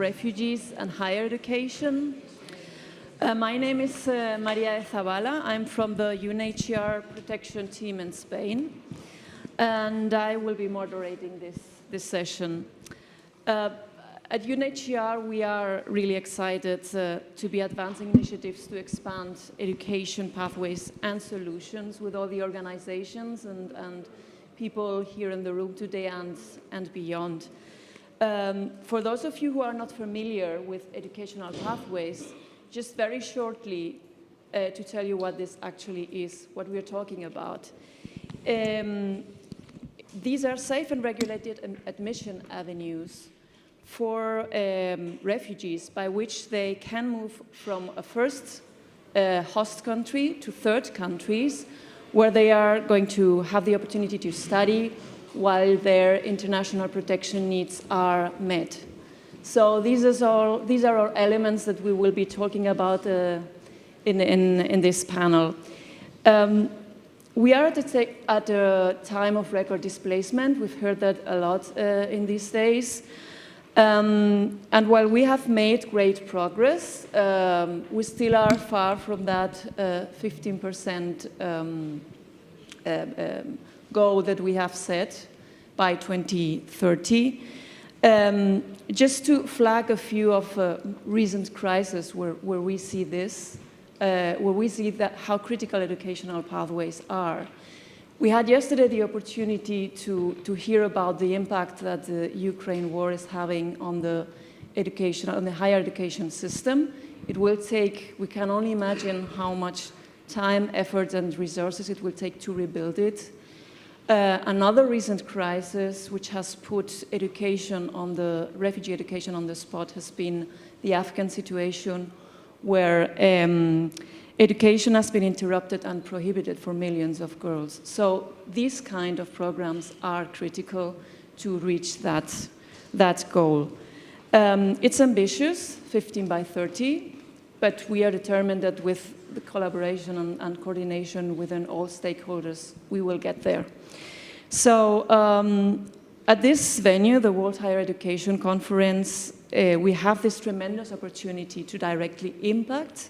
refugees and higher education. My name is Maria Zavala. I'm from the UNHCR protection team in Spain, and I will be moderating this session. At UNHCR, we are really excited to be advancing initiatives to expand education pathways and solutions with all the organizations and people here in the room today and beyond. For those of you who are not familiar with educational pathways, just very shortly to tell you what this actually is, what we're talking about. These are safe and regulated admission avenues for refugees by which they can move from a first host country to third countries where they are going to have the opportunity to study while their international protection needs are met. So these are all elements that we will be talking about in this panel. We are at a time of record displacement. We've heard that a lot in these days. And while we have made great progress, we still are far from that 15% goal that we have set by 2030. Just to flag a few of recent crises where we see this, where we see how critical educational pathways are. We had yesterday the opportunity to hear about the impact that the Ukraine war is having on the higher education system. It will take, we can only imagine how much time, effort, and resources it will take to rebuild it. Another recent crisis which has put refugee education on the spot has been the Afghan situation, where education has been interrupted and prohibited for millions of girls. So these kind of programs are critical to reach that goal. It's ambitious, 15 by 30, but we are determined that with the collaboration and coordination within all stakeholders, we will get there. So at this venue, the World Higher Education Conference, we have this tremendous opportunity to directly impact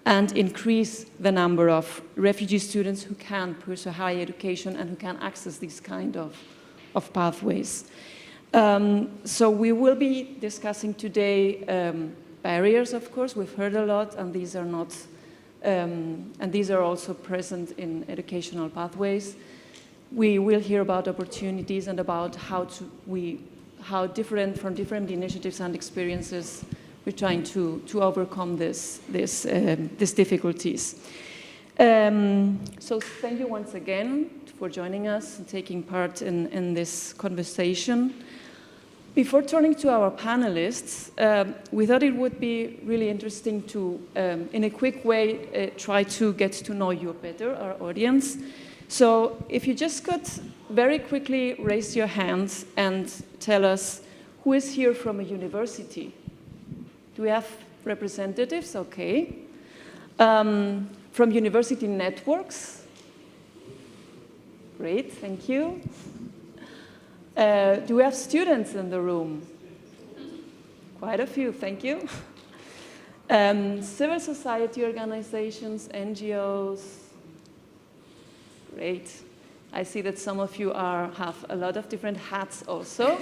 and increase the number of refugee students who can pursue higher education and who can access these kind of pathways. So we will be discussing today barriers, of course. We've heard a lot, and these are not, and these are also present in educational pathways. We will hear about opportunities and about how from different initiatives and experiences we're trying to overcome these difficulties. So thank you once again for joining us and taking part in this conversation. Before turning to our panelists, we thought it would be really interesting to, in a quick way, try to get to know you better, our audience. So if you just could very quickly raise your hands and tell us who is here from a university. Do we have representatives? Okay. From university networks? Great, thank you. Do we have students in the room? Quite a few, thank you. Civil society organizations, NGOs? Great. I see that some of you have a lot of different hats also.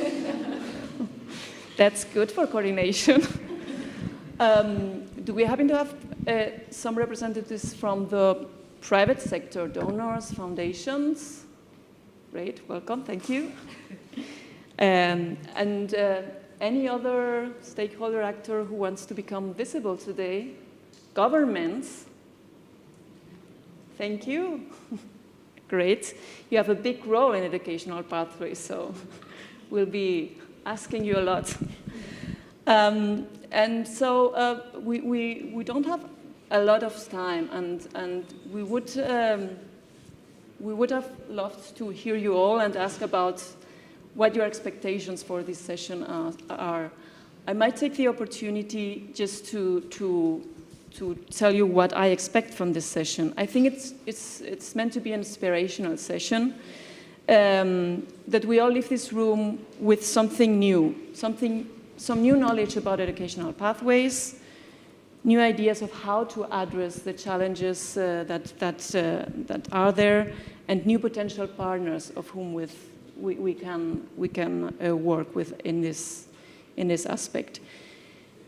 That's good for coordination. Do we happen to have some representatives from the private sector, donors, foundations? Great, welcome, thank you. And any other stakeholder actor who wants to become visible today? Governments? Thank you. Great. You have a big role in educational pathways, so we'll be asking you a lot. And so we don't have a lot of time, and we would have loved to hear you all and ask about what your expectations for this session are. I might take the opportunity just to tell you what I expect from this session. I think it's meant to be an inspirational session, that we all leave this room with something new, something some new knowledge about educational pathways, new ideas of how to address the challenges that are there, and new potential partners of whom we can work with in this aspect.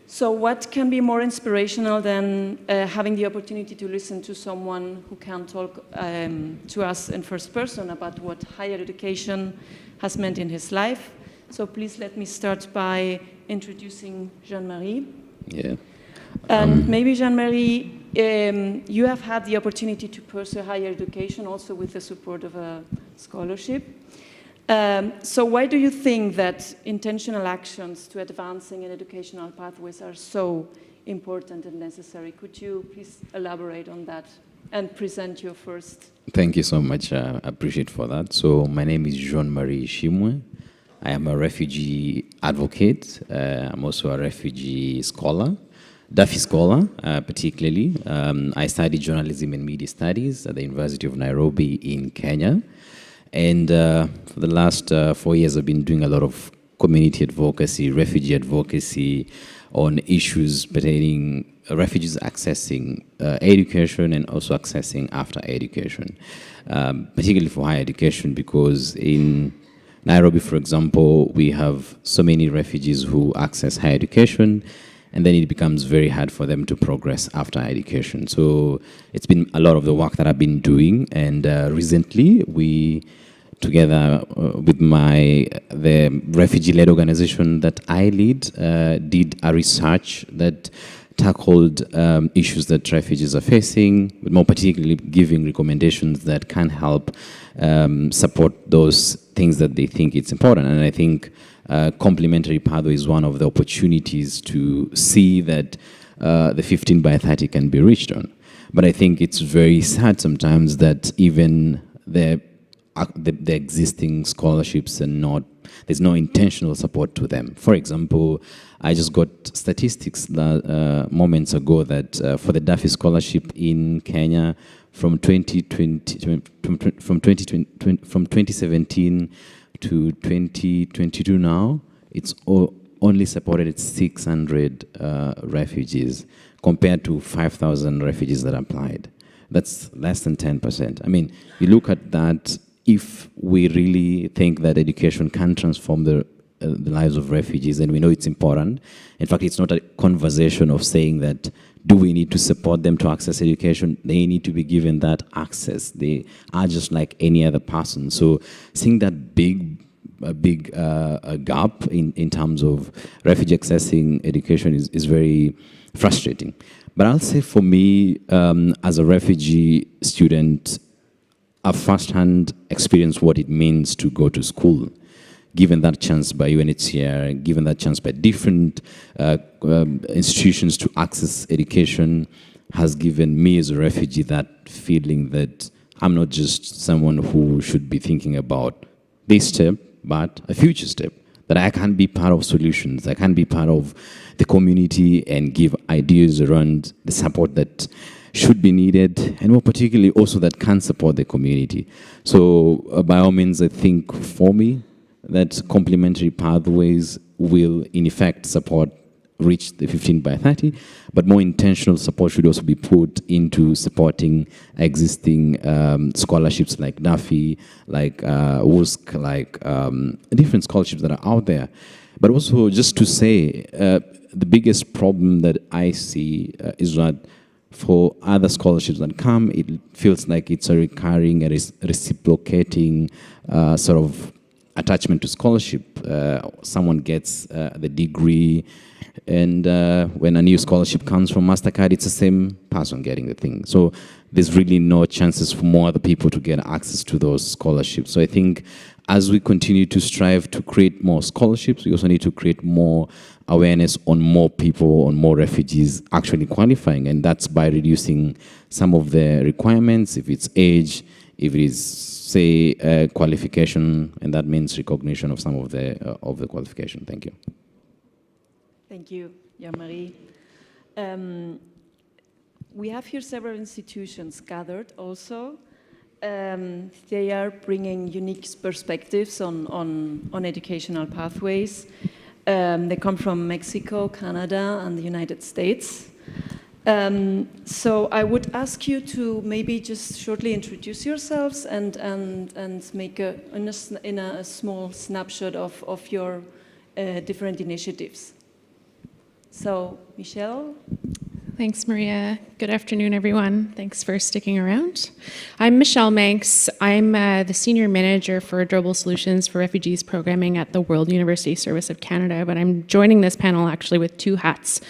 So what can be more inspirational than having the opportunity to listen to someone who can talk to us in first person about what higher education has meant in his life. So please let me start by introducing Jean-Marie. Yeah. And maybe Jean-Marie, you have had the opportunity to pursue higher education also with the support of a scholarship. So why do you think that intentional actions to advancing in educational pathways are so important and necessary? Could you please elaborate on that and present your first? Thank you so much. I appreciate for that. So my name is Jean-Marie Shimwe. I am a refugee advocate. I'm also a refugee scholar, Duffy scholar, particularly. I studied journalism and media studies at the University of Nairobi in Kenya. And for the last 4 years, I've been doing a lot of community advocacy, refugee advocacy on issues pertaining refugees accessing education and also accessing after education, particularly for higher education, because in Nairobi, for example, we have so many refugees who access higher education, and then it becomes very hard for them to progress after education. So it's been a lot of the work that I've been doing, and recently we, together with the refugee-led organization that I lead, did a research that tackled issues that refugees are facing, but more particularly giving recommendations that can help support those things that they think it's important. And I think Complementary Pathways is one of the opportunities to see that the 15 by 30 can be reached on. But I think it's very sad sometimes that even the existing scholarships are there's no intentional support to them. For example, I just got statistics moments ago that for the Duffy scholarship in Kenya from 2017 to 2022 now, it's only supported 600 refugees compared to 5,000 refugees that applied. That's less than 10%. I mean, you look at that, if we really think that education can transform the lives of refugees, and we know it's important. In fact, it's not a conversation of saying that, do we need to support them to access education? They need to be given that access. They are just like any other person. So seeing that big gap in terms of refugee accessing education is very frustrating. But I'll say for me, as a refugee student, I've firsthand experienced what it means to go to school, given that chance by UNHCR, given that chance by different institutions to access education, has given me as a refugee that feeling that I'm not just someone who should be thinking about this step, but a future step, that I can be part of solutions, I can be part of the community and give ideas around the support that should be needed, and more particularly also that can support the community. So by all means, I think for me, that complementary pathways will in effect reach the 15 by 30, but more intentional support should also be put into supporting existing scholarships like Duffy, like WUSC, like different scholarships that are out there. But also just to say, the biggest problem that I see is that for other scholarships that come, it feels like it's a recurring and reciprocating sort of attachment to scholarship. Someone gets the degree, and when a new scholarship comes from MasterCard, it's the same person getting the thing. So there's really no chances for more other people to get access to those scholarships. So I think as we continue to strive to create more scholarships, we also need to create more awareness on more people, on more refugees actually qualifying, and that's by reducing some of the requirements, if it's age, if it is, say, qualification, and that means recognition of some of the qualification. Thank you. Thank you, Jean-Marie. We have here several institutions gathered also. They are bringing unique perspectives on educational pathways. They come from Mexico, Canada, and the United States. So I would ask you to maybe just shortly introduce yourselves and make in a small snapshot of your different initiatives. So, Michelle? Thanks, Maria. Good afternoon, everyone. Thanks for sticking around. I'm Michelle Manx. I'm the Senior Manager for Durable Solutions for Refugees Programming at the World University Service of Canada, but I'm joining this panel actually with two hats.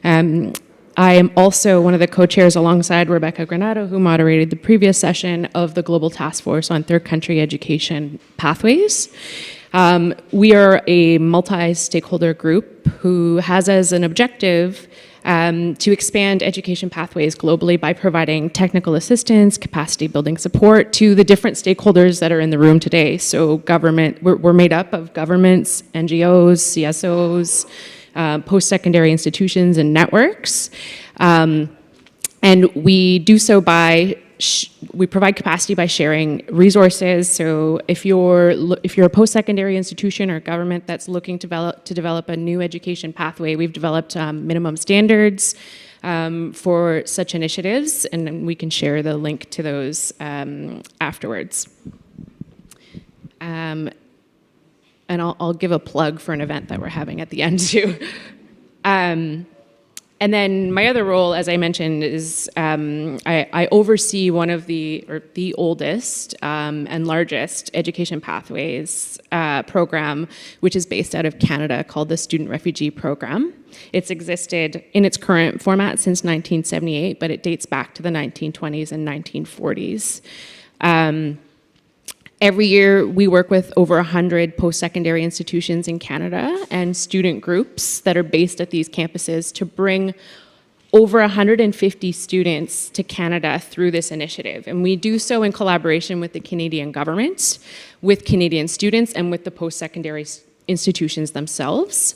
I am also one of the co-chairs alongside Rebecca Granado, who moderated the previous session of the Global Task Force on Third Country Education Pathways. We are a multi-stakeholder group who has as an objective to expand education pathways globally by providing technical assistance, capacity building support to the different stakeholders that are in the room today. So government, we're made up of governments, NGOs, CSOs, post-secondary institutions and networks. And we do so by we provide capacity by sharing resources. So if you're a post-secondary institution or government that's looking to develop a new education pathway, we've developed minimum standards for such initiatives, and we can share the link to those afterwards. And I'll give a plug for an event that we're having at the end too. And then my other role, as I mentioned, is I oversee one of the oldest and largest education pathways program, which is based out of Canada, called the Student Refugee Program. It's existed in its current format since 1978, but it dates back to the 1920s and 1940s. Every year, we work with over 100 post-secondary institutions in Canada and student groups that are based at these campuses to bring over 150 students to Canada through this initiative. And we do so in collaboration with the Canadian government, with Canadian students, and with the post-secondary institutions themselves.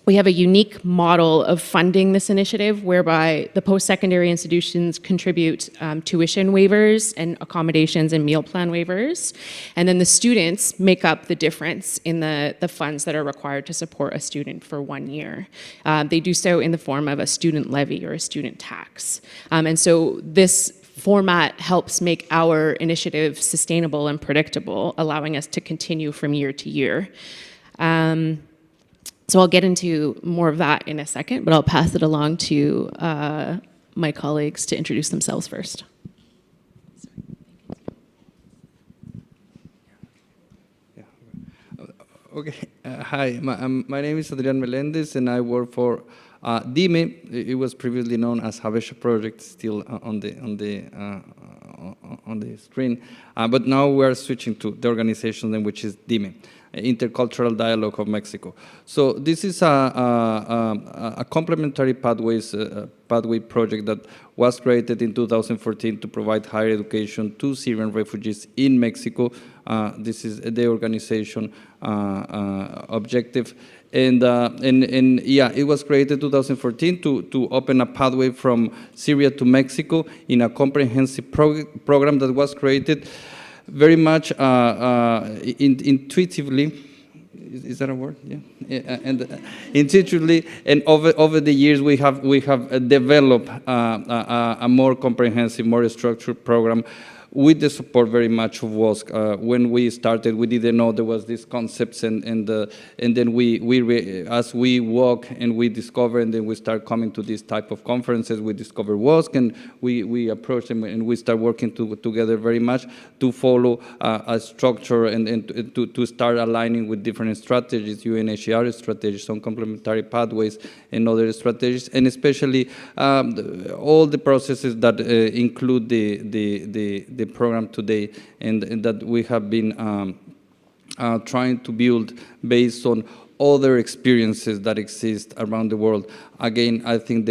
We have a unique model of funding this initiative whereby the post-secondary institutions contribute tuition waivers and accommodations and meal plan waivers. And then the students make up the difference in the funds that are required to support a student for 1 year. They do so in the form of a student levy or a student tax. And so this format helps make our initiative sustainable and predictable, allowing us to continue from year to year. So I'll get into more of that in a second, but I'll pass it along to my colleagues to introduce themselves first. Okay. Hi, my name is Adrian Mendez, and I work for DIME. It was previously known as Habesha Project, still on the screen, but now we are switching to the organization name, which is DIME. Intercultural Dialogue of Mexico. So this is a complementary pathways pathway project that was created in 2014 to provide higher education to Syrian refugees in Mexico. This is the organization objective. And yeah, it was created 2014 to open a pathway from Syria to Mexico in a comprehensive program that was created very much intuitively. Is that a word? Yeah. And intuitively, and over the years we have developed a more comprehensive, more structured program with the support very much of WOSC. When we started, we didn't know there was these concepts, and then as we walk and we discover, and then we start coming to these type of conferences, we discover WOSC, and we approach them, and we start working together very much to follow a structure and to start aligning with different strategies, UNHCR strategies, some complementary pathways, and other strategies, and especially all the processes that include the program today, and that we have been trying to build based on other experiences that exist around the world. Again, I think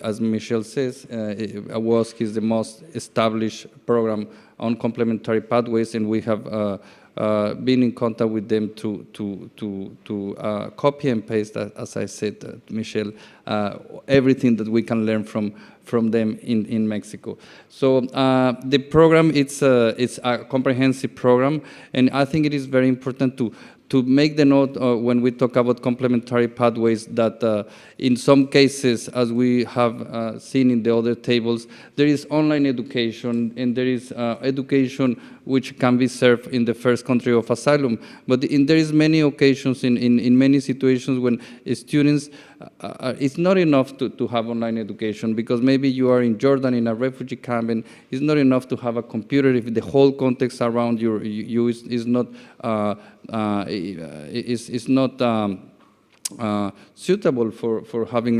as Michelle says, WOSC is the most established program on complementary pathways, and we have been in contact with them to copy and paste, as I said, Michelle, everything that we can learn from them in Mexico. So the program, it's a comprehensive program, and I think it is very important to make the note when we talk about complementary pathways that in some cases, as we have seen in the other tables, there is online education and there is education which can be served in the first country of asylum. But there is many occasions in many situations when students, it's not enough to have online education, because maybe you are in Jordan in a refugee camp and it's not enough to have a computer if the whole context around you is not suitable for having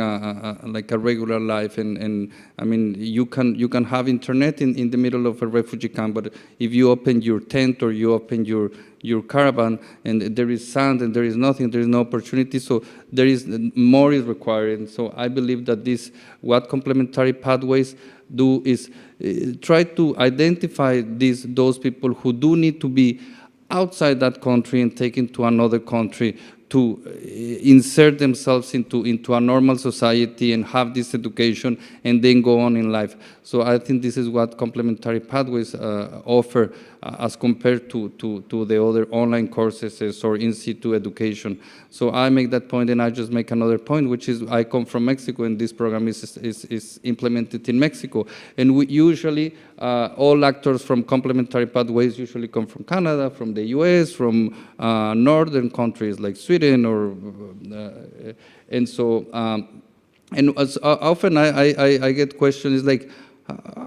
like a regular life, and I mean you can have internet in the middle of a refugee camp, but if you open your tent or you open your caravan and there is sand and there is nothing, there is no opportunity, so there is more is required. And so I believe that what complementary pathways do is try to identify those people who do need to be outside that country and taken to another country to insert themselves into a normal society and have this education and then go on in life. So I think this is what complementary pathways offer as compared to the other online courses or in situ education. So I make that point, and I just make another point, which is I come from Mexico, and this program is implemented in Mexico. And we usually, all actors from complementary pathways usually come from Canada, from the US, from northern countries like Sweden, or and so, and as often I get questions like,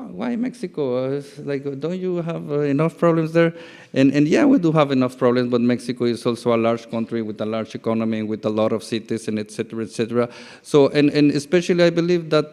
why Mexico? Like, don't you have enough problems there? And yeah, we do have enough problems, but Mexico is also a large country with a large economy and with a lot of cities and et cetera, et cetera. So, and especially I believe that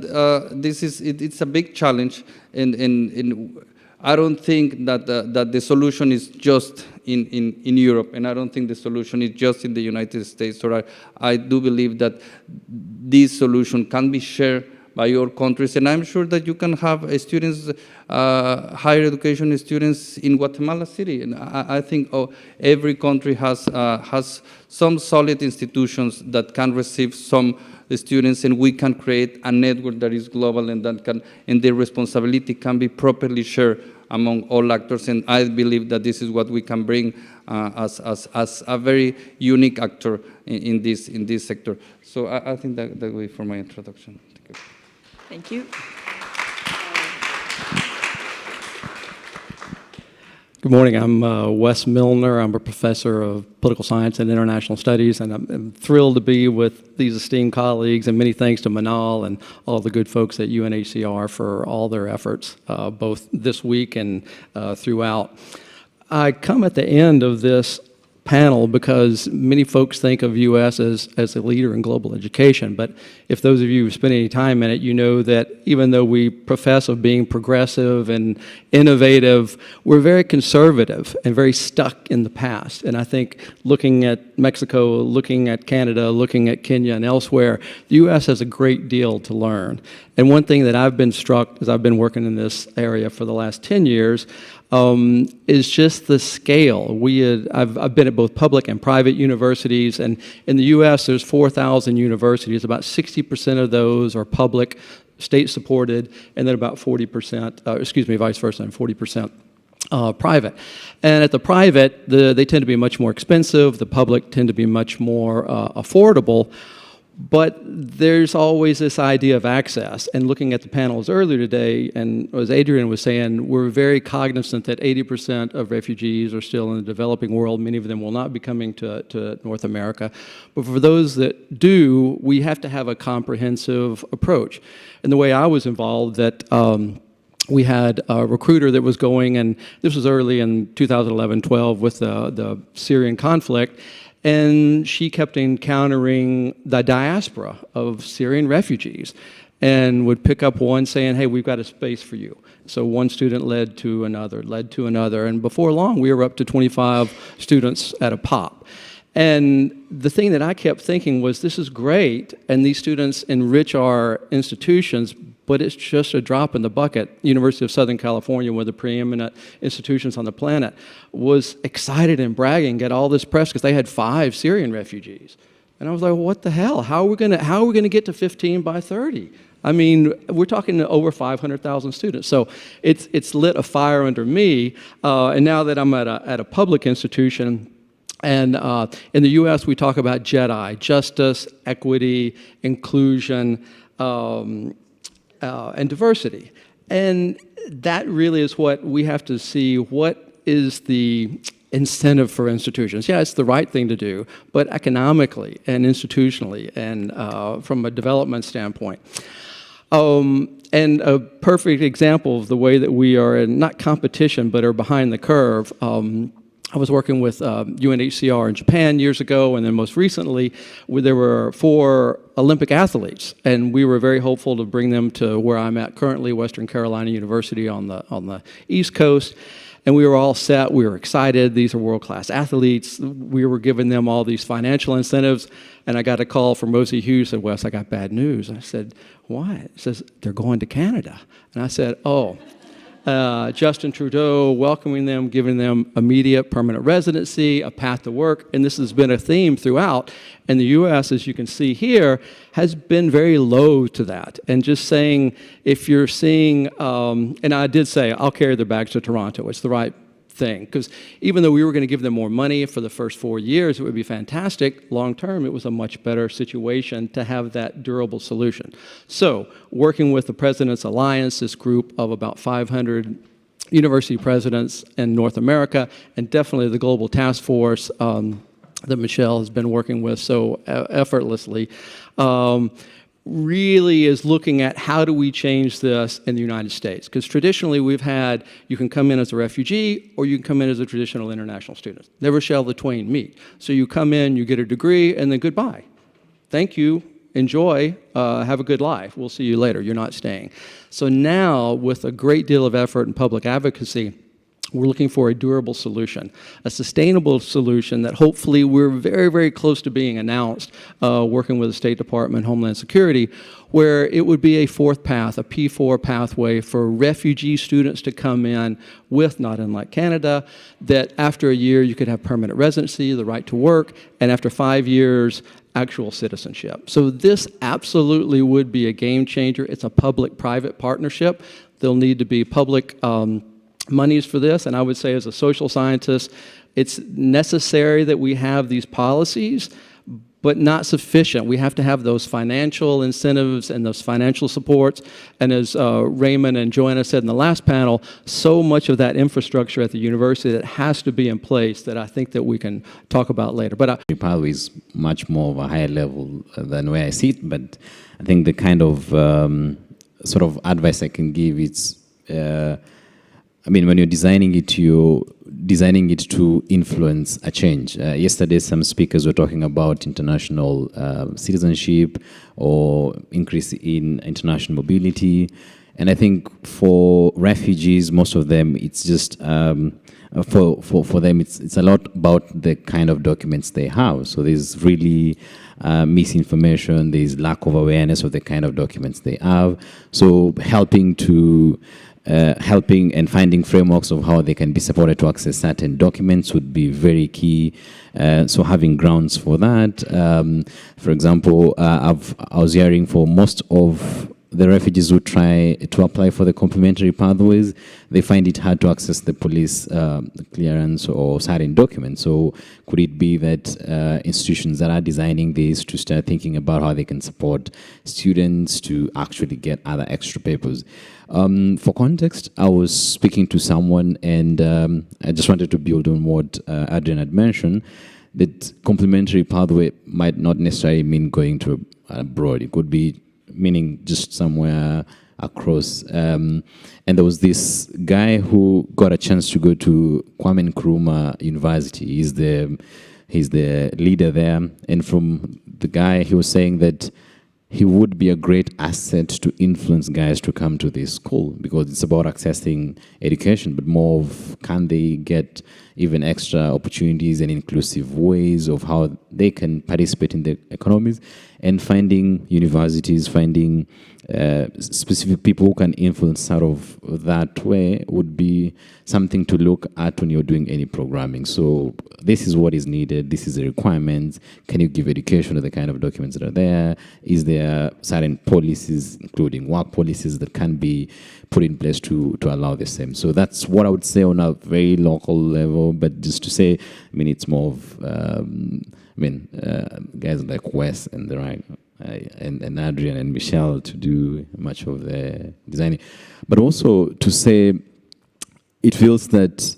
it's a big challenge, and I don't think that the solution is just in Europe, and I don't think the solution is just in the United States. Or I do believe that this solution can be shared by your countries, and I'm sure that you can have students, higher education students in Guatemala City, and I think every country has some solid institutions that can receive some students, and we can create a network that is global and the responsibility can be properly shared among all actors. And I believe that this is what we can bring as a very unique actor in this sector. So I think that will be for my introduction. Thank you. Good morning. I'm Wes Milner. I'm a professor of political science and international studies, and I'm thrilled to be with these esteemed colleagues, and many thanks to Manal and all the good folks at UNHCR for all their efforts, both this week and throughout. I come at the end of this panel because many folks think of U.S. as a leader in global education, but if those of you who spend any time in it, you know that even though we profess of being progressive and innovative, we're very conservative and very stuck in the past. And I think looking at Mexico, looking at Canada, looking at Kenya and elsewhere, the U.S. has a great deal to learn. And one thing that I've been struck as I've been working in this area for the last 10 years is just the scale. I've been at both public and private universities, and in the U.S. there's 4,000 universities. About 60% of those are public, state-supported, and then about 40%, vice versa, and 40% private. And at the private, they tend to be much more expensive. The public tend to be much more affordable. But there's always this idea of access. And looking at the panels earlier today, and as Adrian was saying, we're very cognizant that 80% of refugees are still in the developing world. Many of them will not be coming to North America. But for those that do, we have to have a comprehensive approach. And the way I was involved, that we had a recruiter that was going, and this was early in 2011-12 with the Syrian conflict, and she kept encountering the diaspora of Syrian refugees and would pick up one saying, hey, we've got a space for you. So one student led to another, and before long we were up to 25 students at a pop. And the thing that I kept thinking was, this is great, and these students enrich our institutions, but it's just a drop in the bucket. University of Southern California, one of the preeminent institutions on the planet, was excited and bragging, get all this press because they had 5 Syrian refugees. And I was like, well, what the hell? How are we going to get to 15 by 30? I mean, we're talking over 500,000 students. So it's lit a fire under me. And now that I'm at a public institution, And in the U.S., we talk about JEDI, justice, equity, inclusion, and diversity. And that really is what we have to see. What is the incentive for institutions? Yeah, it's the right thing to do, but economically and institutionally and from a development standpoint. And a perfect example of the way that we are in not competition, but are behind the curve. I was working with UNHCR in Japan years ago, and then most recently, there were 4 Olympic athletes, and we were very hopeful to bring them to where I'm at currently, Western Carolina University on the East Coast. And we were all set. We were excited. These are world-class athletes. We were giving them all these financial incentives. And I got a call from Rosie Hughes, said, Wes, I got bad news. I said, why? It says, they're going to Canada. And I said, oh. Justin Trudeau welcoming them, giving them immediate permanent residency, a path to work, and this has been a theme throughout. And the U.S., as you can see here, has been very loath to that. And just saying, if you're seeing, and I did say, I'll carry their bags to Toronto. It's the right thing, because even though we were going to give them more money for the first 4 years, it would be fantastic. Long term, it was a much better situation to have that durable solution. So, working with the President's Alliance, this group of about 500 university presidents in North America, and definitely the Global Task Force that Michelle has been working with so effortlessly, really is looking at how do we change this in the United States. Because traditionally we've had, you can come in as a refugee or you can come in as a traditional international student. Never shall the twain meet. So you come in, you get a degree, and then goodbye. Thank you, enjoy, have a good life. We'll see you later, you're not staying. So now, with a great deal of effort and public advocacy, we're looking for a durable solution, a sustainable solution that hopefully we're very, very close to being announced, working with the State Department, Homeland Security, where it would be a 4th path, a P4 pathway for refugee students to come in with, not unlike Canada, that after a year you could have permanent residency, the right to work, and after 5 years, actual citizenship. So this absolutely would be a game changer. It's a public-private partnership. There'll need to be public monies for this, and I would say as a social scientist, it's necessary that we have these policies, but not sufficient. We have to have those financial incentives and those financial supports, and as Raymond and Joanna said in the last panel, so much of that infrastructure at the university that has to be in place that I think that we can talk about later. But Pathway is much more of a higher level than where I see it, but I think the kind of sort of advice I can give is when you're designing it, you're designing it to influence a change. Yesterday, some speakers were talking about international citizenship or increase in international mobility. And I think for refugees, most of them, it's just, for them, it's a lot about the kind of documents they have. So there's really misinformation, there's lack of awareness of the kind of documents they have. So helping and finding frameworks of how they can be supported to access certain documents would be very key. So having grounds for that. For example, I was hearing for most of the refugees who try to apply for the complementary pathways, they find it hard to access the police clearance or certain documents. So could it be that institutions that are designing this to start thinking about how they can support students to actually get other extra papers? For context, I was speaking to someone, and I just wanted to build on what Adrian had mentioned, that complementary pathway might not necessarily mean going to abroad. It could be meaning just somewhere across. And there was this guy who got a chance to go to Kwame Nkrumah University. He's the leader there. And from the guy, he was saying that he would be a great asset to influence guys to come to this school, because it's about accessing education, but more of can they get even extra opportunities and inclusive ways of how they can participate in the economies, and finding universities, finding specific people who can influence sort of that way would be something to look at when you're doing any programming. So this is what is needed, this is the requirements. Can you give education to the kind of documents that are there? Is there certain policies, including work policies, that can be put in place to allow the same? So that's what I would say on a very local level. level, but just to say, I mean, it's more of, guys like Wes and the right, and Adrian and Michelle to do much of the designing, but also to say, it feels that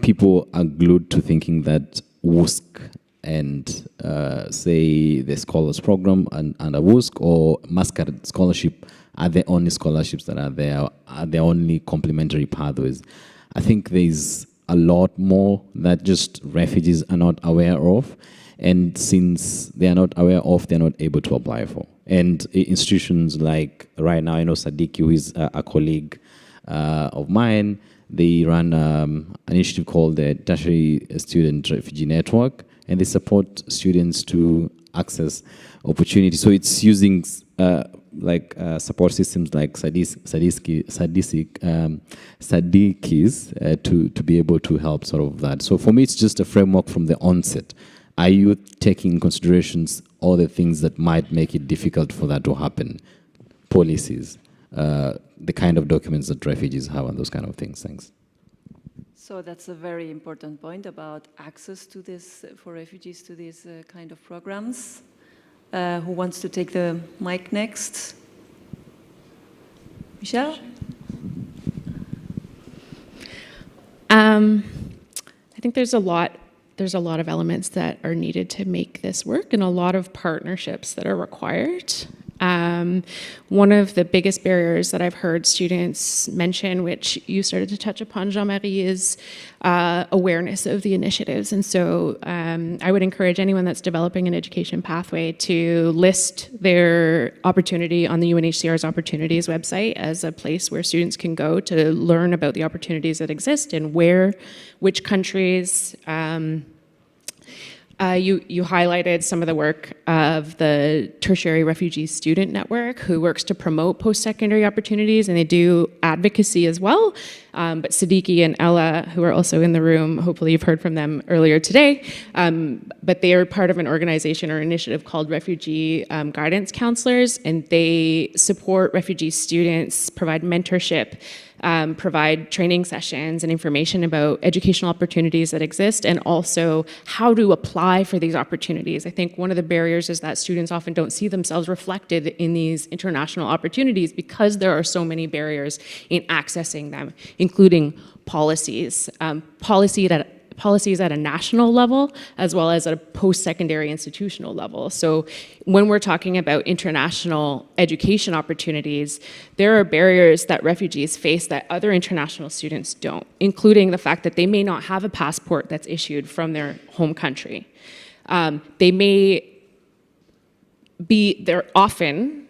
people are glued to thinking that WUSC and say the Scholars Program and a WUSC or Mascard Scholarship are the only scholarships that are there, are the only complementary pathways. I think there's a lot more that just refugees are not aware of, and since they are not aware of, they're not able to apply for. And institutions like, right now, I know Sadiki, who is a colleague of mine, they run an initiative called the Tertiary Student Refugee Network, and they support students to access opportunities. So it's using support systems like Sadiki's to be able to help sort of that. So for me, it's just a framework from the onset. Are you taking in considerations all the things that might make it difficult for that to happen? Policies, the kind of documents that refugees have and those kind of things. Thanks. So that's a very important point about access to this, for refugees to these kind of programs. Who wants to take the mic next? Michelle? I think there's a lot of elements that are needed to make this work and a lot of partnerships that are required. One of the biggest barriers that I've heard students mention, which you started to touch upon, Jean-Marie, is awareness of the initiatives. And so I would encourage anyone that's developing an education pathway to list their opportunity on the UNHCR's Opportunities website as a place where students can go to learn about the opportunities that exist and which countries. You highlighted some of the work of the Tertiary Refugee Student Network, who works to promote post-secondary opportunities, and they do advocacy as well. But Siddiqui and Ella, who are also in the room, hopefully you've heard from them earlier today, but they are part of an organization or initiative called Refugee Guidance Counselors, and they support refugee students, provide mentorship, provide training sessions and information about educational opportunities that exist and also how to apply for these opportunities. I think one of the barriers is that students often don't see themselves reflected in these international opportunities because there are so many barriers in accessing them, including policies. Policies at a national level as well as at a post-secondary institutional level. So when we're talking about international education opportunities, there are barriers that refugees face that other international students don't, including the fact that they may not have a passport that's issued from their home country. They may be,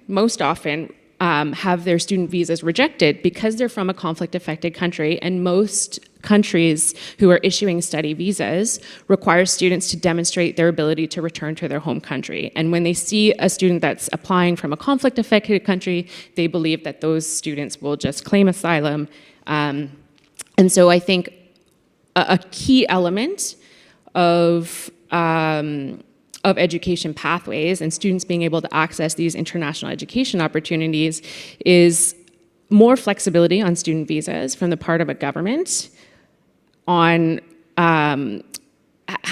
most often, have their student visas rejected because they're from a conflict-affected country, and most countries who are issuing study visas require students to demonstrate their ability to return to their home country. And when they see a student that's applying from a conflict-affected country, they believe that those students will just claim asylum. And so I think a key element of education pathways and students being able to access these international education opportunities is more flexibility on student visas from the part of a government, on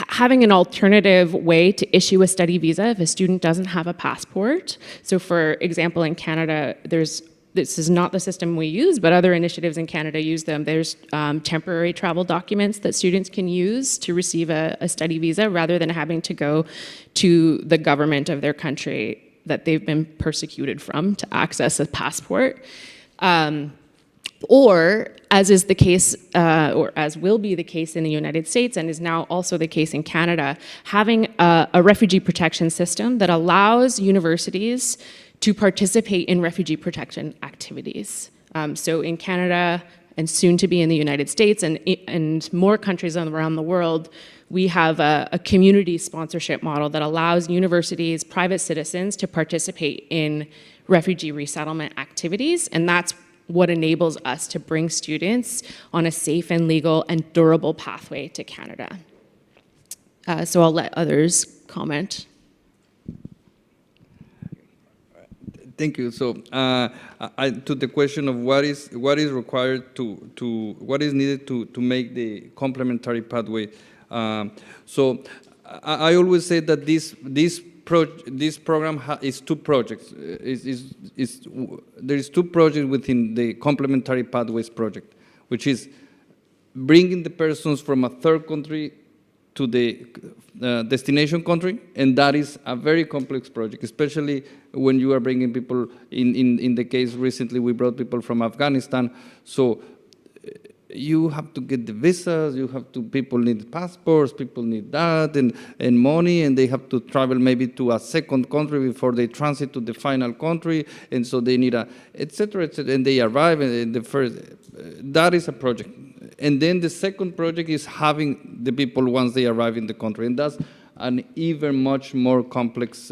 having an alternative way to issue a study visa if a student doesn't have a passport. So for example, in Canada, this is not the system we use, but other initiatives in Canada use them. There's temporary travel documents that students can use to receive a study visa rather than having to go to the government of their country that they've been persecuted from to access a passport. Or, as is the case, or as will be the case in the United States and is now also the case in Canada, having a refugee protection system that allows universities to participate in refugee protection activities. So in Canada, and soon to be in the United States and more countries around the world, we have a community sponsorship model that allows universities, private citizens to participate in refugee resettlement activities, and that's what enables us to bring students on a safe and legal and durable pathway to Canada. So I'll let others comment. Thank you. So, to the question of what is required what is needed to make the complementary pathway. So, I always say that this program is two projects. There is two projects within the complementary pathways project, which is bringing the persons from a third country to the destination country, and that is a very complex project, especially when you are bringing people, in the case recently we brought people from Afghanistan, so you have to get the visas, people need passports, people need that, and money, and they have to travel maybe to a second country before they transit to the final country, and so they need et cetera, and they arrive, and that is a project. And then the second project is having the people once they arrive in the country, and that's an even much more complex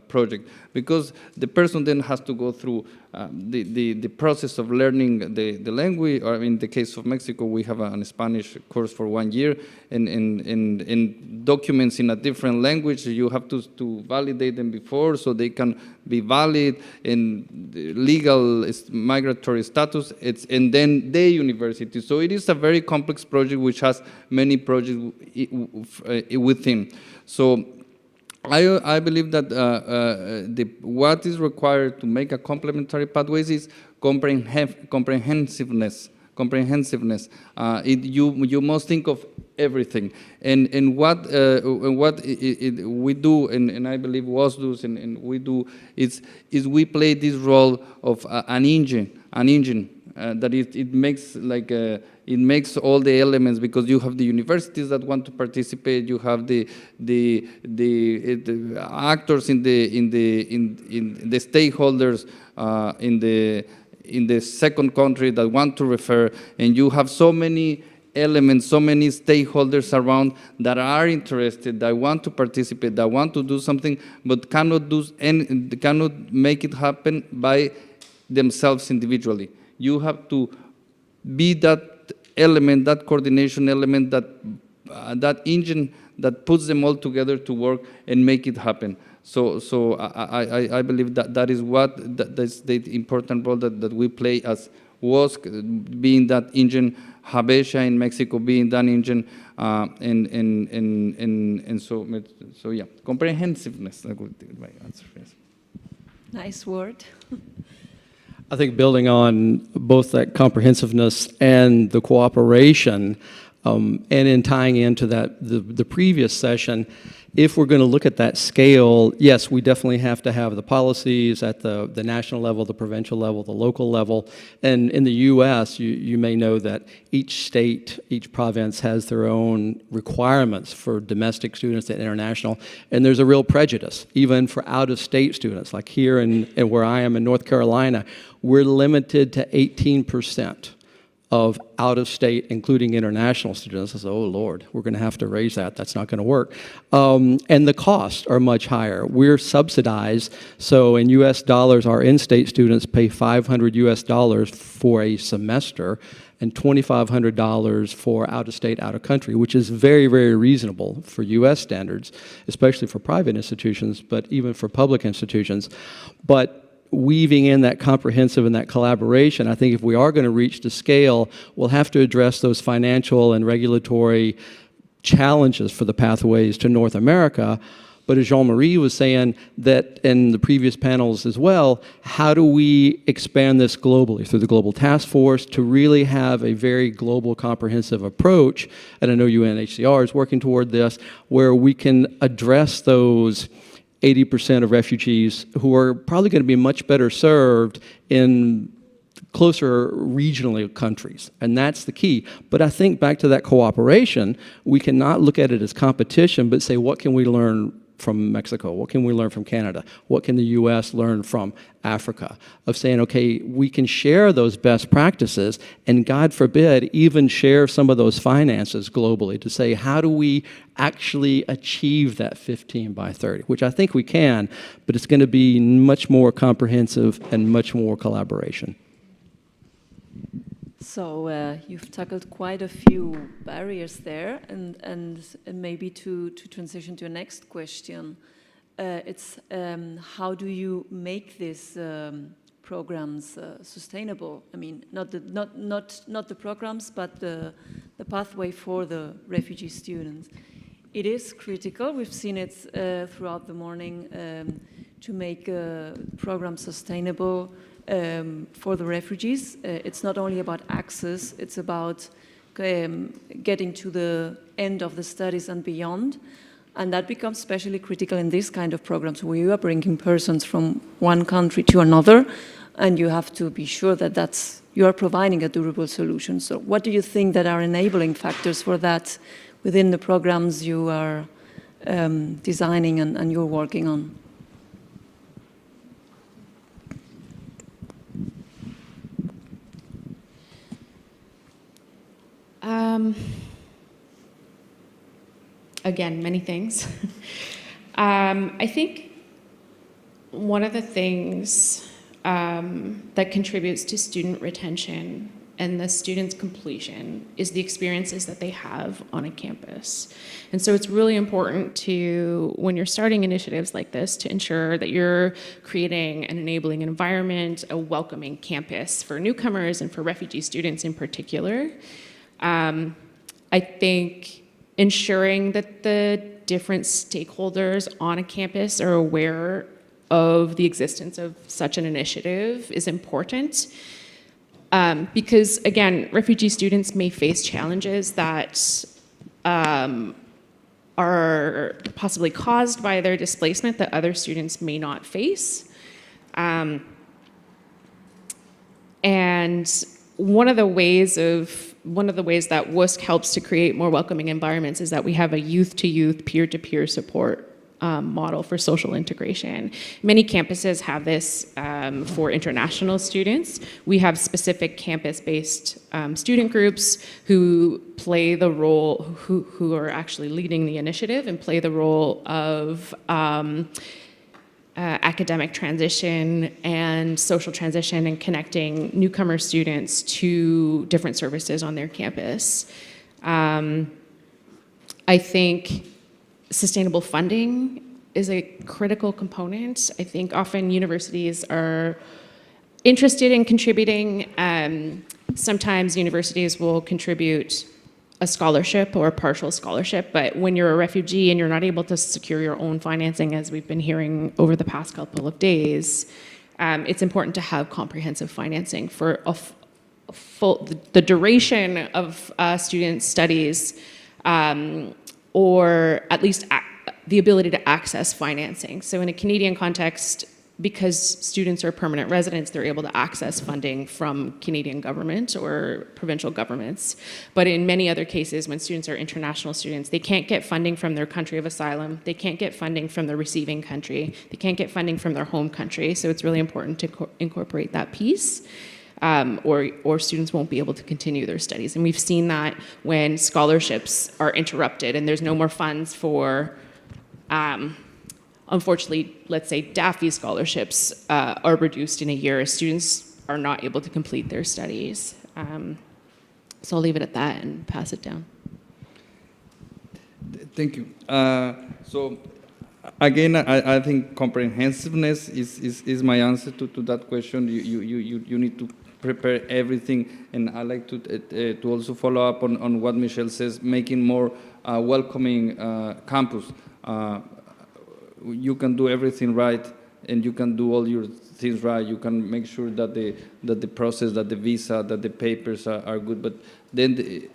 project, because the person then has to go through the process of learning the language. Or in the case of Mexico, we have a Spanish course for 1 year, and documents in a different language. You have to validate them before so they can be valid, and legal migratory status, and then the university. So it is a very complex project which has many projects within. So I believe that what is required to make a complementary pathways is comprehensiveness. You must think of everything, and what we do, and I believe WAS does, and we do, is we play this role of an engine that it makes it makes all the elements, because you have the universities that want to participate, you have the actors in the stakeholders in the second country that want to refer, and you have so many elements, so many stakeholders around that are interested, that want to participate, that want to do something, but cannot make it happen by themselves individually. You have to be that element, that coordination element, that engine that puts them all together to work and make it happen. So I believe that is that's the important role that we play as WASC, being that engine, Habesha in Mexico being that engine, and so yeah, comprehensiveness. That would be my answer. Yes. Nice word. I think building on both that comprehensiveness and the cooperation, and in tying into that the previous session, if we're going to look at that scale, yes, we definitely have to have the policies at the national level, the provincial level, the local level. And in the U.S., you may know that each state, each province has their own requirements for domestic students and international. And there's a real prejudice, even for out-of-state students. Like here and where I am in North Carolina, we're limited to 18% of out-of-state, including international students. I said, oh, Lord, we're going to have to raise that. That's not going to work. And the costs are much higher. We're subsidized. So in U.S. dollars, our in-state students pay $500 US for a semester and $2,500 for out-of-state, out-of-country, which is very, very reasonable for U.S. standards, especially for private institutions, but even for public institutions. But weaving in that comprehensive and that collaboration, I think if we are going to reach the scale, we'll have to address those financial and regulatory challenges for the pathways to North America. But as Jean-Marie was saying, that in the previous panels as well, how do we expand this globally through the Global Task Force to really have a very global, comprehensive approach? And I know UNHCR is working toward this, where we can address those 80% of refugees who are probably going to be much better served in closer regionally countries, and that's the key. But I think back to that cooperation, we cannot look at it as competition, but say, what can we learn from Mexico? What can we learn from Canada? What can the U.S. learn from Africa? Of saying, okay, we can share those best practices, and God forbid, even share some of those finances globally to say, how do we actually achieve that 15 by 30, which I think we can, but it's going to be much more comprehensive and much more collaboration. So you've tackled quite a few barriers there, and maybe to transition to a next question. It's how do you make these programs sustainable? I mean, not the programs, but the pathway for the refugee students. It is critical. We've seen it throughout the morning to make programs sustainable for the refugees. It's not only about access, it's about getting to the end of the studies and beyond. And that becomes especially critical in this kind of programs where you are bringing persons from one country to another, and you have to be sure that you are providing a durable solution. So what do you think that are enabling factors for that within the programs you are designing and you're working on? Again, many things. I think one of the things that contributes to student retention and the students' completion is the experiences that they have on a campus. And so it's really important to, when you're starting initiatives like this, to ensure that you're creating an enabling environment, a welcoming campus for newcomers and for refugee students in particular. I think ensuring that the different stakeholders on a campus are aware of the existence of such an initiative is important. Because, again, refugee students may face challenges that are possibly caused by their displacement that other students may not face. And one of the ways that WUSC helps to create more welcoming environments is that we have a youth-to-youth, peer-to-peer support model for social integration. Many campuses have this for international students. We have specific campus-based student groups who play the role, who are actually leading the initiative and play the role of academic transition and social transition and connecting newcomer students to different services on their campus. I think sustainable funding is a critical component. I think often universities are interested in contributing. Sometimes universities will contribute a scholarship or a partial scholarship, but when you're a refugee and you're not able to secure your own financing, as we've been hearing over the past couple of days, it's important to have comprehensive financing for the duration of student studies, or at least the ability to access financing. So in a Canadian context, because students are permanent residents, they're able to access funding from Canadian government or provincial governments. But in many other cases, when students are international students, they can't get funding from their country of asylum, they can't get funding from the receiving country, they can't get funding from their home country. So it's really important to incorporate that piece. Or students won't be able to continue their studies. And we've seen that when scholarships are interrupted and there's no more funds for, unfortunately, let's say DAFI scholarships are reduced in a year. Students are not able to complete their studies. So I'll leave it at that and pass it down. Thank you. So again, I think comprehensiveness is my answer to that question. You need to prepare everything, and I like to also follow up on what Michelle says, making more welcoming campus. You can do everything right, and you can do all your things right. You can make sure that the process, that the visa, that the papers are good. But then,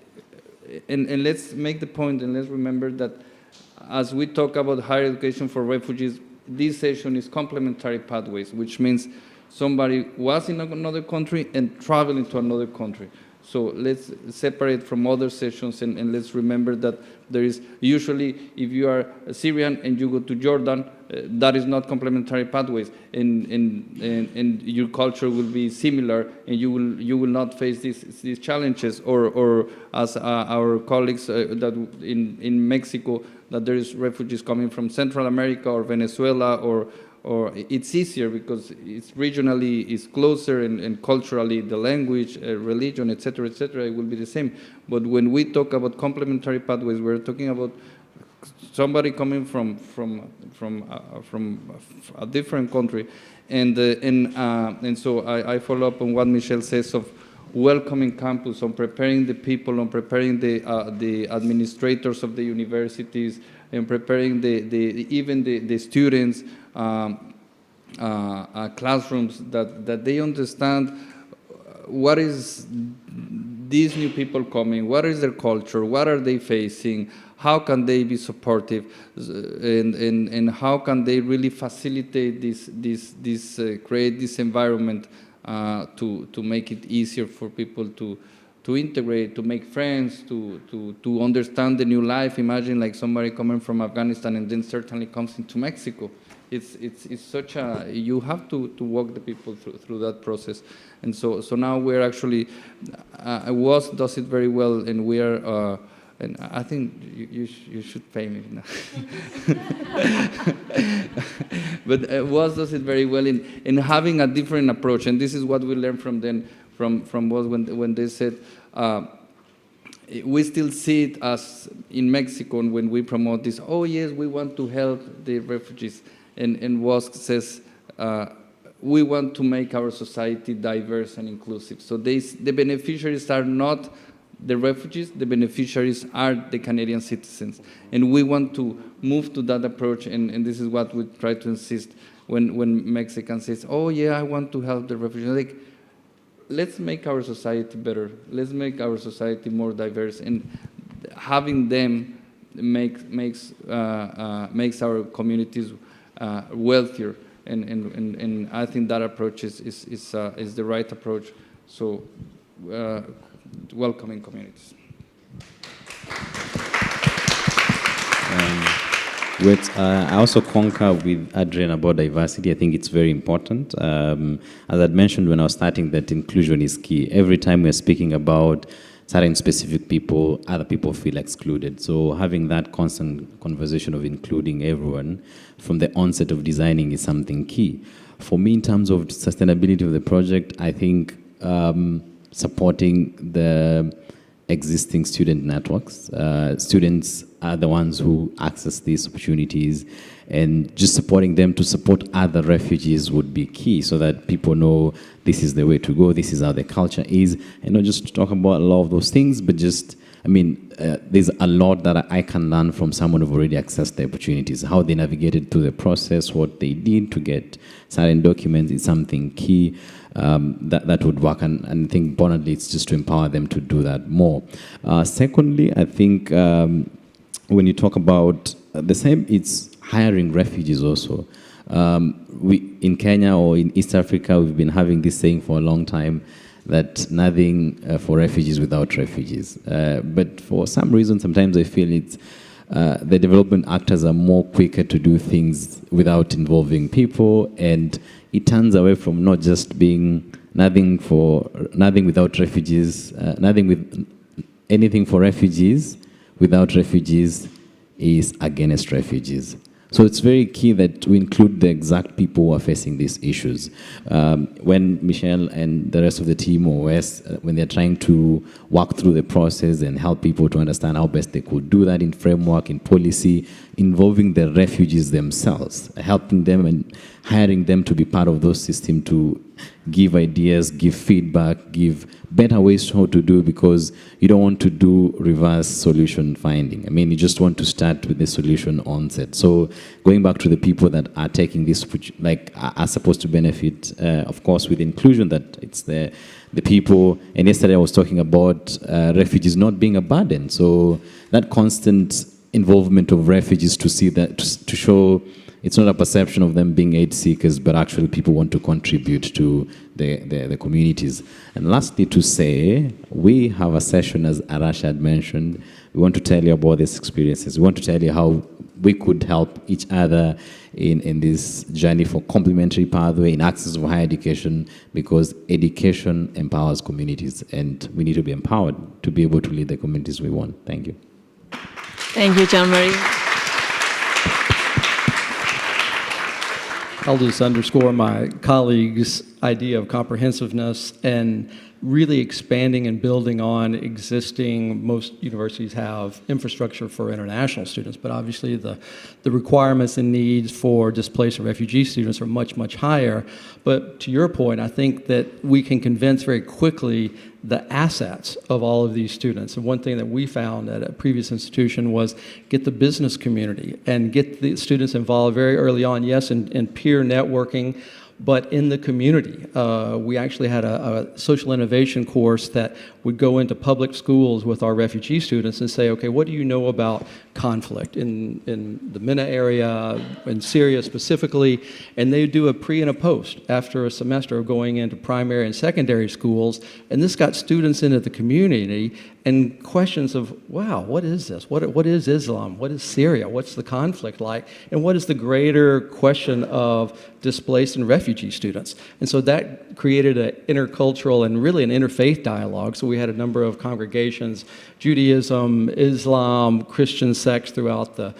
and let's make the point, and let's remember that as we talk about higher education for refugees, this session is complementary pathways, which means somebody was in another country and traveling to another country. So let's separate from other sessions, and let's remember that there is usually, if you are a Syrian and you go to Jordan, that is not complementary pathways, and your culture will be similar, and you will not face these challenges. Or as our colleagues that in Mexico, that there is refugees coming from Central America or Venezuela, or it's easier because it's regionally is closer, and culturally the language, religion, etc., it will be the same. But when we talk about complementary pathways, we're talking about somebody coming from a different country, and so I follow up on what Michelle says of welcoming campus, on preparing the people, on preparing the administrators of the universities, and preparing even the students, classrooms, that they understand what is these new people coming, what is their culture, what are they facing, how can they be supportive, and how can they really facilitate create this environment to make it easier for people to integrate, to make friends, to understand the new life. Imagine like somebody coming from Afghanistan and then certainly comes into Mexico. It's such a, you have to walk the people through that process. And so now we're actually, WAS does it very well, and we are, and I think you should pay me now. But WAS does it very well in having a different approach, and this is what we learned from them, from WAS when they said, we still see it as in Mexico when we promote this, oh yes, we want to help the refugees, and WAS says, we want to make our society diverse and inclusive. So the beneficiaries are not the refugees, the beneficiaries are the Canadian citizens. And we want to move to that approach, and this is what we try to insist when Mexicans say, oh yeah, I want to help the refugees. Like, let's make our society better. Let's make our society more diverse. And having them makes our communities wealthier. And I think that approach is the right approach. So welcoming communities. I also concur with Adrian about diversity. I think it's very important. As I'd mentioned when I was starting, that inclusion is key. Every time we're speaking about certain specific people, other people feel excluded. So having that constant conversation of including everyone from the onset of designing is something key. For me, in terms of sustainability of the project, I think supporting the existing student networks. Students are the ones who access these opportunities, and just supporting them to support other refugees would be key, so that people know this is the way to go, this is how the culture is, and not just to talk about a lot of those things, but just, I mean, there's a lot that I can learn from someone who've already accessed the opportunities. How they navigated through the process, what they did to get certain documents is something key. That would work, and I think importantly it's just to empower them to do that more. Secondly, I think when you talk about the same, it's hiring refugees also. We in Kenya or in East Africa, we've been having this saying for a long time, that nothing for refugees without refugees. But for some reason, sometimes I feel it's the development actors are more quicker to do things without involving people, and it turns away from not just being nothing without refugees, anything for refugees without refugees is against refugees. So it's very key that we include the exact people who are facing these issues. When Michelle and the rest of the team, or Wes, when they're trying to walk through the process and help people to understand how best they could do that in framework, in policy, involving the refugees themselves, helping them and hiring them to be part of those systems to give ideas, give feedback, give better ways how to do, because you don't want to do reverse solution finding. I mean, you just want to start with the solution onset. So going back to the people that are taking this, like, are supposed to benefit, of course, with inclusion, that it's the people. And yesterday I was talking about refugees not being a burden. So that constant involvement of refugees to see that, to show it's not a perception of them being aid seekers, but actually people want to contribute to the communities. And lastly, to say, we have a session, as Arash had mentioned. We want to tell you about these experiences. We want to tell you how we could help each other in this journey for complementary pathway, in access of higher education, because education empowers communities, and we need to be empowered to be able to lead the communities we want. Thank you. Thank you, Jean-Marie. I'll just underscore my colleagues' idea of comprehensiveness and really expanding and building on existing, most universities have infrastructure for international students, but obviously the requirements and needs for displaced and refugee students are much, much higher. But to your point, I think that we can convince very quickly the assets of all of these students. And one thing that we found at a previous institution was get the business community and get the students involved very early on, yes, in peer networking, but in the community. We actually had a social innovation course that would go into public schools with our refugee students and say, okay, what do you know about conflict in the MENA area, in Syria specifically? And they do a pre and a post after a semester of going into primary and secondary schools. And this got students into the community and questions of, wow, what is this? What is Islam? What is Syria? What's the conflict like? And what is the greater question of displaced and refugee students? And so that created an intercultural and really an interfaith dialogue. So we had a number of congregations, Judaism, Islam, Christian sects throughout the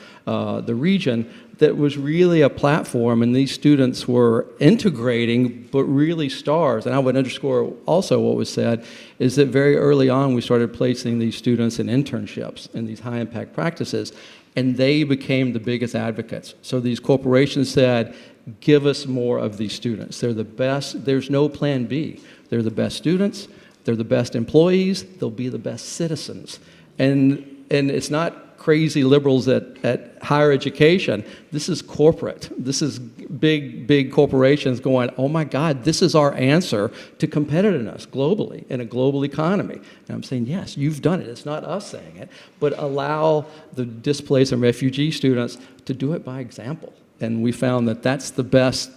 region, that was really a platform, and these students were integrating, but really stars. And I would underscore also what was said, is that very early on we started placing these students in internships in these high-impact practices, and they became the biggest advocates. So these corporations said, give us more of these students. They're the best. There's no plan B. They're the best students. They're the best employees. They'll be the best citizens. And it's not crazy liberals at higher education. This is corporate. This is big corporations going, oh my God, this is our answer to competitiveness globally in a global economy. And I'm saying, yes, you've done it. It's not us saying it, but allow the displaced and refugee students to do it by example. And we found that that's the best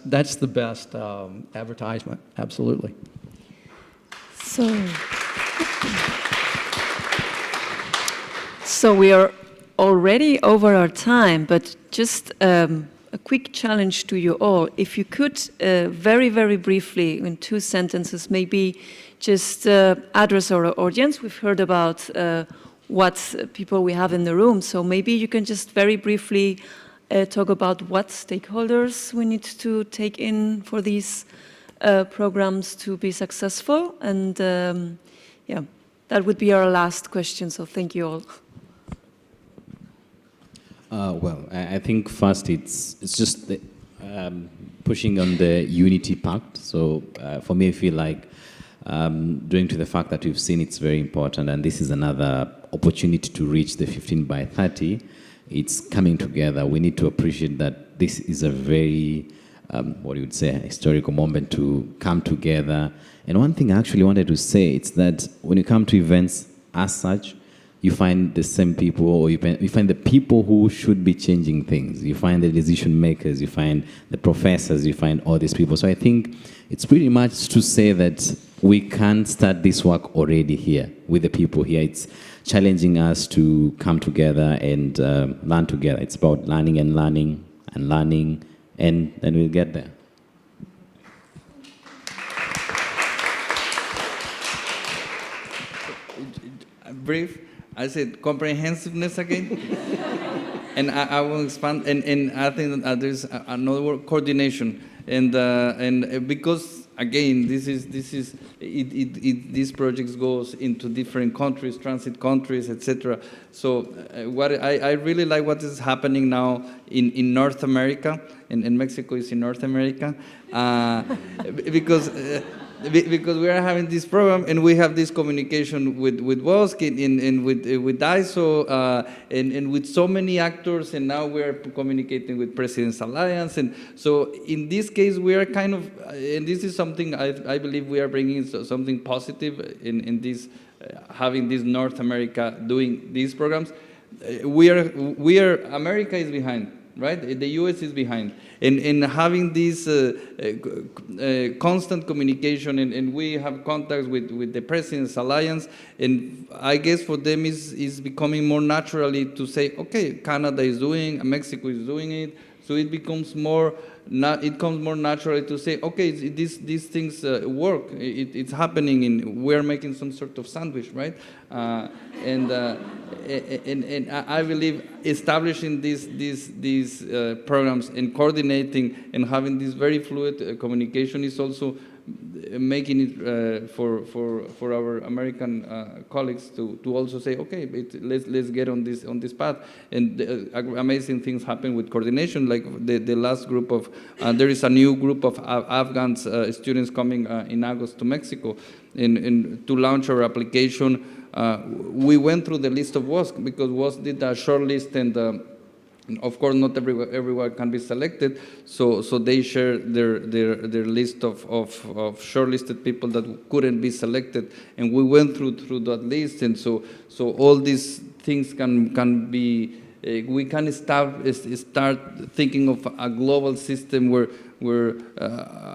advertisement, absolutely. So we are already over our time, but just a quick challenge to you all. If you could very, very briefly, in 2 sentences, maybe just address our audience. We've heard about what people we have in the room, so maybe you can just very briefly talk about what stakeholders we need to take in for these programs to be successful. And yeah, that would be our last question, so thank you all. Well, I think first it's just the, pushing on the unity pact. So for me, I feel like due to the fact that we've seen it's very important, and this is another opportunity to reach the 15 by 30, it's coming together. We need to appreciate that this is a very, what you would say, historical moment to come together. And one thing I actually wanted to say, it's that when you come to events as such, you find the same people, or you find the people who should be changing things. You find the decision makers, you find the professors, you find all these people. So I think it's pretty much to say that we can start this work already here with the people here. It's challenging us to come together and learn together. It's about learning and learning and learning, and then we'll get there. Brief. I said comprehensiveness again, and I will expand. And I think that there's another word, coordination, and because again, these projects goes into different countries, transit countries, etc. So what I really like what is happening now in North America, and Mexico is in North America, because. Because we are having this program and we have this communication with WOSC and with ISO and with so many actors, and now we are communicating with President's Alliance. And so in this case, we are kind of, and this is something I believe we are bringing something positive in this, having this North America doing these programs. America is behind. Right, the U.S. is behind, and having this constant communication, and we have contacts with the President's Alliance, and I guess for them is becoming more naturally to say, okay, Canada is doing, Mexico is doing it, so it becomes more. It comes more naturally to say, okay, these things work. It's happening, and we're making some sort of sandwich, right? and I believe establishing these programs and coordinating and having this very fluid communication is also making it for our American colleagues to also say, okay, let's get on this path. And amazing things happen with coordination, like the last group of there is a new group of Afghan students coming in August to Mexico, and to launch our application. We went through the list of WASC because WASC did a short list, and of course not everyone can be selected. So they share their list of shortlisted people that couldn't be selected, and we went through that list. And so all these things can be. We can start thinking of a global system where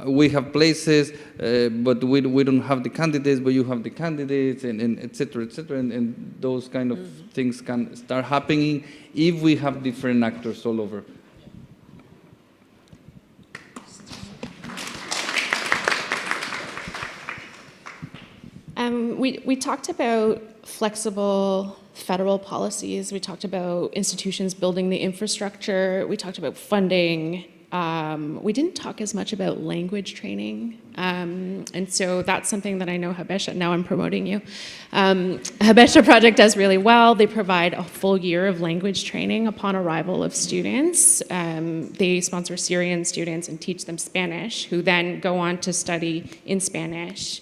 we have places, but we don't have the candidates, but you have the candidates, and et cetera, and those kind of things can start happening if we have different actors all over. We talked about flexible federal policies. We talked about institutions building the infrastructure. We talked about funding. We didn't talk as much about language training. And so that's something that I know Habesha, now I'm promoting you. Habesha Project does really well. They provide a full year of language training upon arrival of students. They sponsor Syrian students and teach them Spanish, who then go on to study in Spanish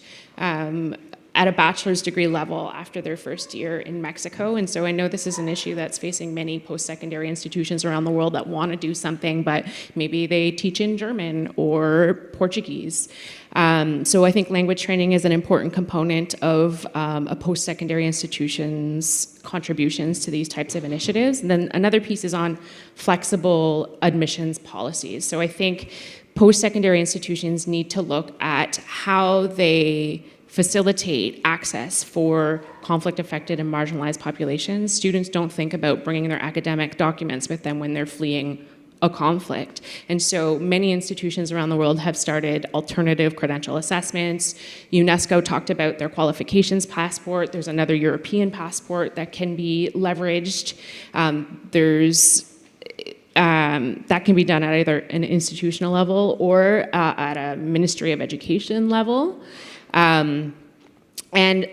at a bachelor's degree level after their first year in Mexico. And so I know this is an issue that's facing many post-secondary institutions around the world that want to do something, but maybe they teach in German or Portuguese. So I think language training is an important component of a post-secondary institution's contributions to these types of initiatives. And then another piece is on flexible admissions policies. So I think post-secondary institutions need to look at how they facilitate access for conflict-affected and marginalized populations. Students don't think about bringing their academic documents with them when they're fleeing a conflict. And so many institutions around the world have started alternative credential assessments. UNESCO talked about their qualifications passport. There's another European passport that can be leveraged. That can be done at either an institutional level or at a Ministry of Education level. And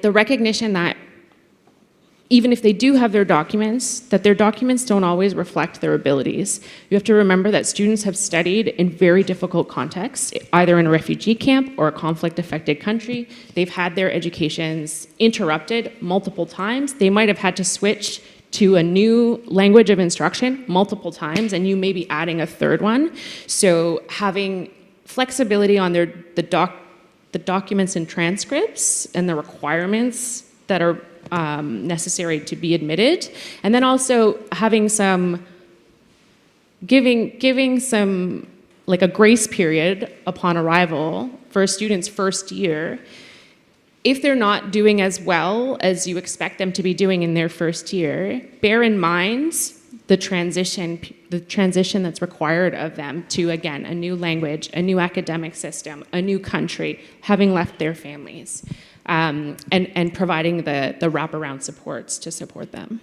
the recognition that even if they do have their documents, that their documents don't always reflect their abilities. You have to remember that students have studied in very difficult contexts, either in a refugee camp or a conflict-affected country. They've had their educations interrupted multiple times. They might have had to switch to a new language of instruction multiple times, and you may be adding a third one. So having flexibility on the documents and transcripts and the requirements that are necessary to be admitted, and then also having some giving some like a grace period upon arrival for a student's first year. If they're not doing as well as you expect them to be doing in their first year, bear in mind the transition that's required of them to, again, a new language, a new academic system, a new country, having left their families, and providing the wraparound supports to support them.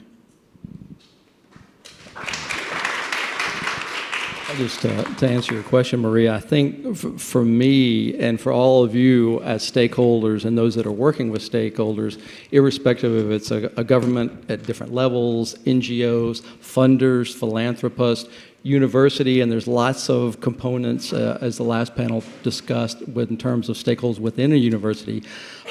Just to answer your question, Maria, I think for me and for all of you as stakeholders and those that are working with stakeholders, irrespective of it's a government at different levels, NGOs, funders, philanthropists, university, and there's lots of components, as the last panel discussed, in terms of stakeholders within a university.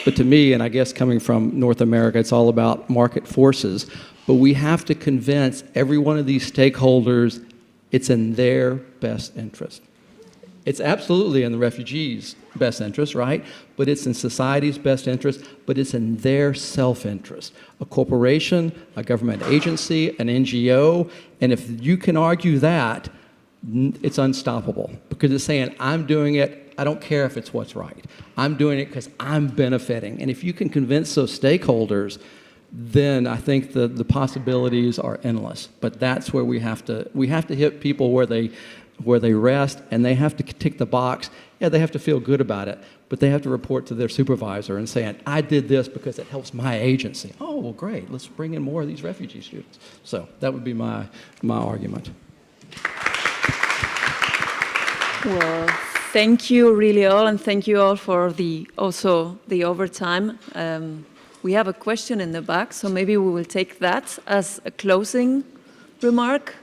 But to me, and I guess coming from North America, it's all about market forces. But we have to convince every one of these stakeholders it's in their best interest. It's absolutely in the refugees' best interest, right? But it's in society's best interest, but it's in their self-interest. A corporation, a government agency, an NGO, and if you can argue that, it's unstoppable because it's saying, I'm doing it, I don't care if it's what's right. I'm doing it because I'm benefiting. And if you can convince those stakeholders, then I think the possibilities are endless. But that's where we have to hit people where they where they rest, and they have to tick the box. Yeah, they have to feel good about it, but they have to report to their supervisor and say, I did this because it helps my agency. Oh, well, great. Let's bring in more of these refugee students. So that would be my argument. Well, thank you really all, and thank you all for also the overtime. We have a question in the back, so maybe we will take that as a closing remark.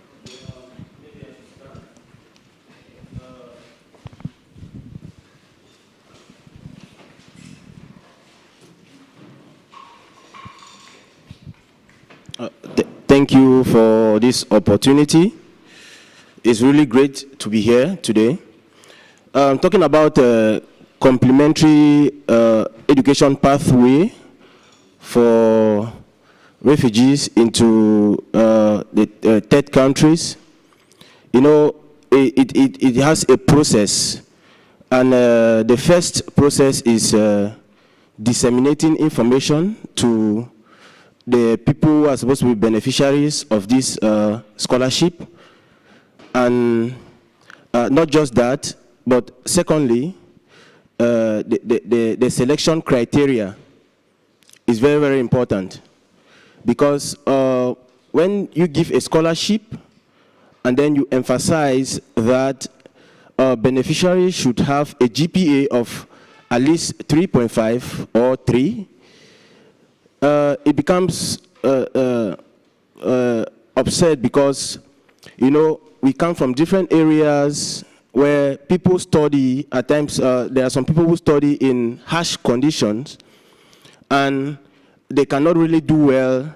Thank you for this opportunity. It's really great to be here today. Talking about complementary education pathway for refugees into the third countries. You know, it has a process, and the first process is disseminating information to the people who are supposed to be beneficiaries of this scholarship. And not just that, but secondly, the selection criteria is very, very important. Because when you give a scholarship and then you emphasize that beneficiaries should have a GPA of at least 3.5 or 3, it becomes upset because, you know, we come from different areas where people study, at times there are some people who study in harsh conditions, and they cannot really do well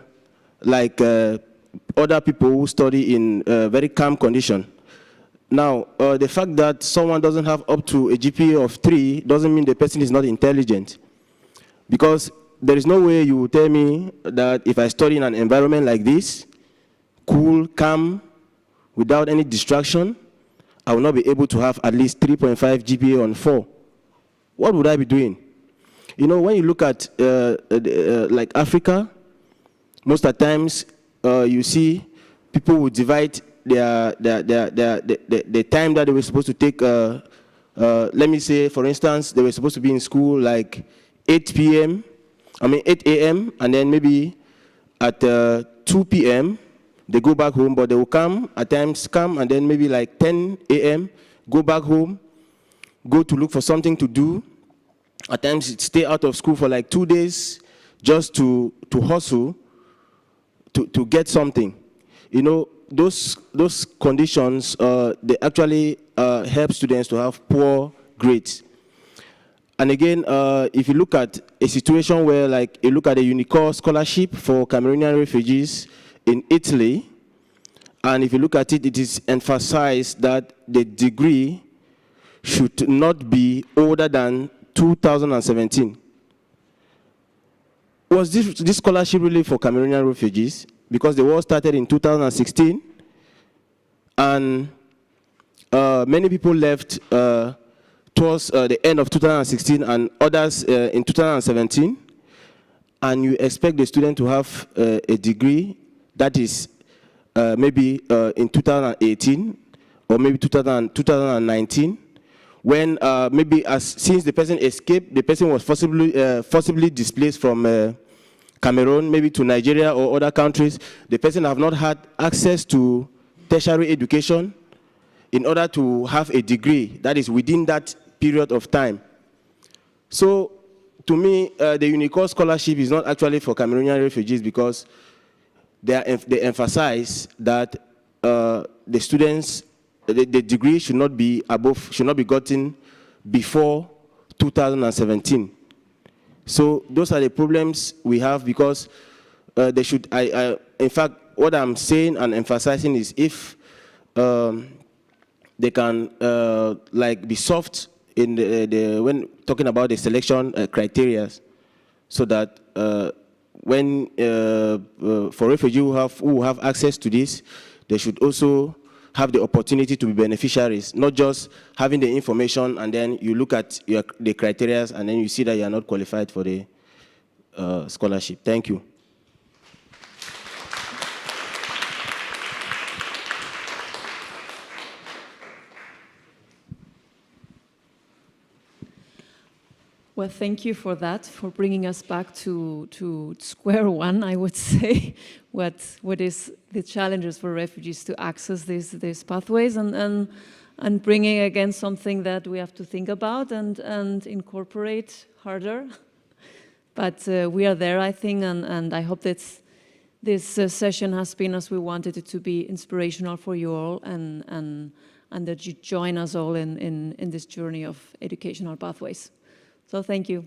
like other people who study in very calm condition. Now, the fact that someone doesn't have up to a GPA of 3 doesn't mean the person is not intelligent. Because there is no way you will tell me that if I study in an environment like this, cool, calm, without any distraction, I will not be able to have at least 3.5 GPA on 4. What would I be doing? You know, when you look at like Africa, most of the times you see people will divide the time that they were supposed to take. Let me say, for instance, they were supposed to be in school like 8 a.m., and then maybe at 2 p.m., they go back home, but they will come, at times come, and then maybe like 10 a.m., go back home, go to look for something to do. At times, stay out of school for like 2 days just to hustle, to get something. You know, those conditions, they actually help students to have poor grades. And again, if you look at a situation where, like, you look at a UNHCR scholarship for Cameroonian refugees in Italy, and if you look at it, it is emphasized that the degree should not be older than 2017. Was this scholarship really for Cameroonian refugees? Because the war started in 2016, and many people left towards the end of 2016 and others in 2017, and you expect the student to have a degree that is maybe in 2018 or maybe 2019, when maybe since the person escaped, the person was forcibly displaced from Cameroon, maybe to Nigeria or other countries. The person have not had access to tertiary education in order to have a degree that is within that period of time. So, to me, the UNHCR scholarship is not actually for Cameroonian refugees, because they emphasize that the students, the degree should not be gotten before 2017. So those are the problems we have, because they should. In fact, what I'm saying and emphasizing is, if they can like be soft in when talking about the selection criteria, so that when for refugees who have access to this, they should also have the opportunity to be beneficiaries, not just having the information and then you look at the criteria and then you see that you are not qualified for the scholarship. Thank you. Well, thank you for that, for bringing us back to square one, I would say. What is the challenges for refugees to access these pathways, and bringing again something that we have to think about and incorporate harder. But we are there, I think, and I hope that this session has been, as we wanted it to be, inspirational for you all, and that you join us all in this journey of educational pathways. So thank you.